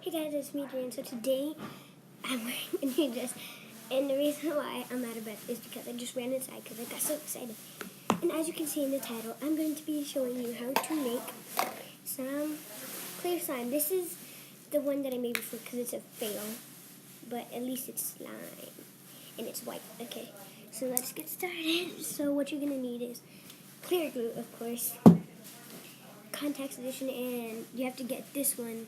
Hey guys, it's me, Adrian. So today I'm wearing a new dress, and the reason why I'm out of breath is because I just ran inside because I got so excited. And as you can see in the title, I'm going to be showing you how to make some clear slime. This is the one that I made before because it's a fail, but at least it's slime and it's white. Okay, so let's get started. So what you're gonna need is clear glue, of course, contact solution, and you have to get this one.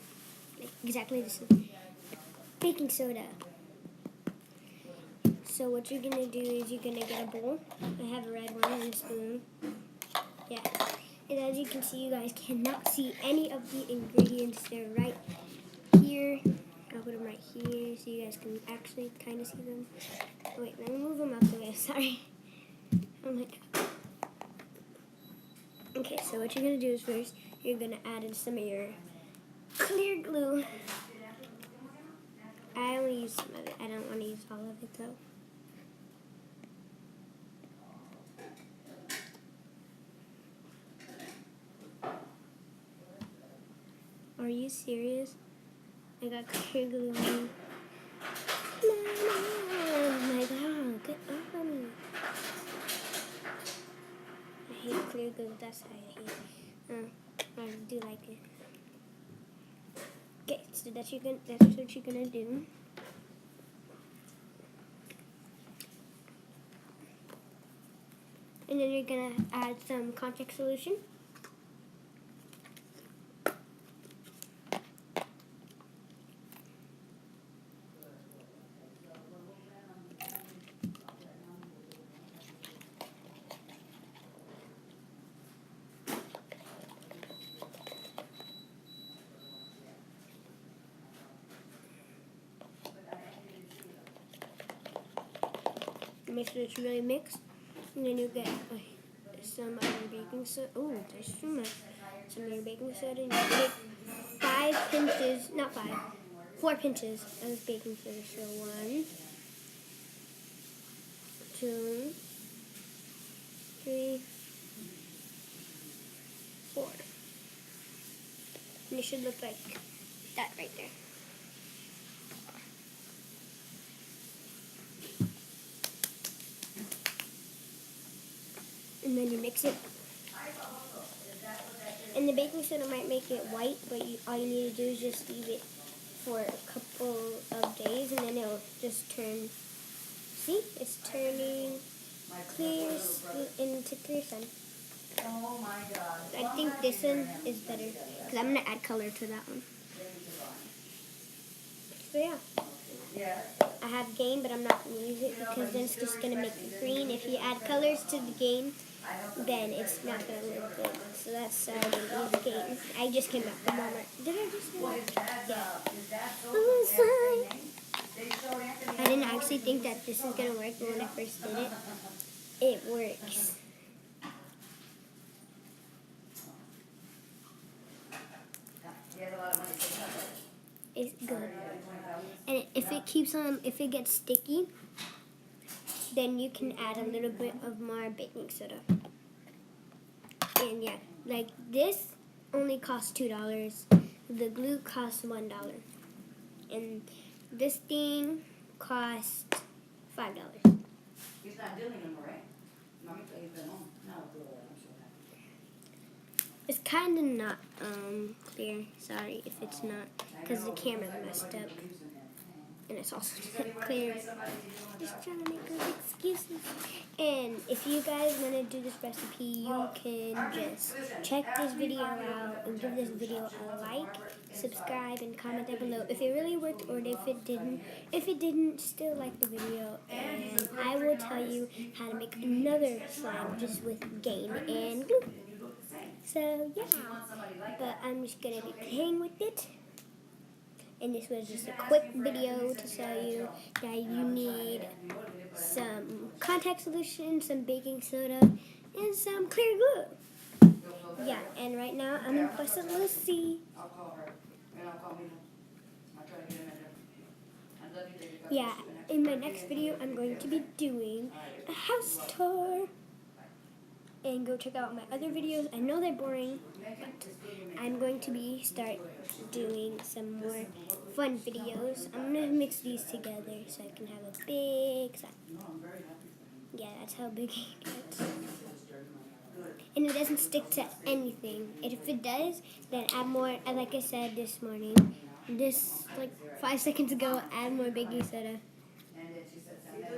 Like exactly this one. Baking soda. So what you're gonna do is you're gonna get a bowl. I have a red one and a spoon. Yeah. And as you can see, you guys cannot see any of the ingredients. They're right here. I'll put them right here so you guys can actually kind of see them. Oh, wait, let me move them out the way. Sorry. Oh my god. Okay, so what you're gonna do is first you're gonna add in some of your clear glue. I only use some of it. I don't want to use all of it though. Are you serious? I got clear glue on. Oh my god, get off of me. I hate clear glue. That's how I hate it. I do like it. Okay, so that's what you're gonna do. And then you're gonna add some contact solution. Make sure it's really mixed. And then you get some of your baking soda. Oh, there's too much. Some of your baking soda. And you take 5 pinches, not 5, 4 pinches of baking soda. So 1, 2, 3, 4. And it should look like that right there. And then you mix it. And the baking soda might make it white, but all you need to do is just leave it for a couple of days, and then it'll just turn. See, it's turning clear into clear slime. Oh my God. I think this one is better because I'm gonna add color to that one. So yeah. I have game, but I'm not going to use it because then it's just going to make it green. If you add colors to the game, then it's not going to look good. So that's why I didn't use the game. I just came back from Walmart. Did I just say that? Yeah. Oh, sorry. I didn't actually think that this is going to work, but when I first did it, it works. It's good. And if it keeps on, if it gets sticky, then you can add a little bit of more baking soda. And yeah, like this only costs $2. The glue costs $1. And this thing costs $5. He's not doing them, right? Mommy thought he'd been on. No, It's kind of not clear. Sorry if it's not, because the camera's messed up. And it's also not clear. Just trying to make those excuses. And if you guys want to do this recipe, you can just check this video out and give this video a like, subscribe, and comment down below if it really worked or if it didn't. If it didn't, still like the video, and I will tell you how to make another slime just with game and glue. So yeah, but I'm just gonna be playing with it. And this was just a quick video to tell you that you need some contact solution, some baking soda, and some clear glue. Yeah, and right now I'm in Puesta Lucy. I'll call her. And I'll call Mila. I'll try to get him in there. Yeah, in my next video I'm going to be doing a house tour. and go check out my other videos. I know they're boring, but I'm going to start doing some more fun videos. I'm going to mix these together so I can have a big sign. Yeah, that's how big it gets. And it doesn't stick to anything. And if it does, then add more, and like I said this morning, like 5 seconds ago, add more baking soda.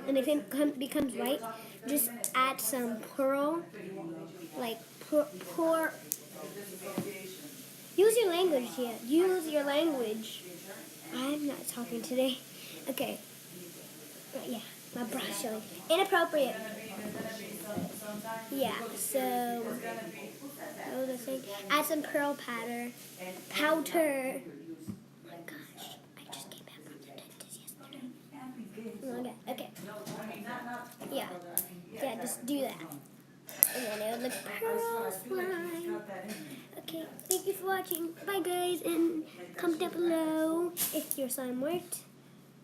And if it becomes white, just add some pearl, like pour. Use your language here. Use your language. I'm not talking today. Okay. But yeah, my brush showing. Inappropriate. Yeah, so what was I saying? Add some pearl powder. Powder. Oh my gosh, I just came back from the dentist yesterday. Okay. Yeah, just do that. And then it'll look pearl slime. Okay, thank you for watching. Bye guys, and comment down below if your slime worked.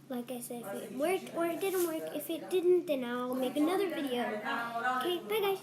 Like I said, if it worked or it didn't work. If it didn't, then I'll make another video. Okay, bye guys.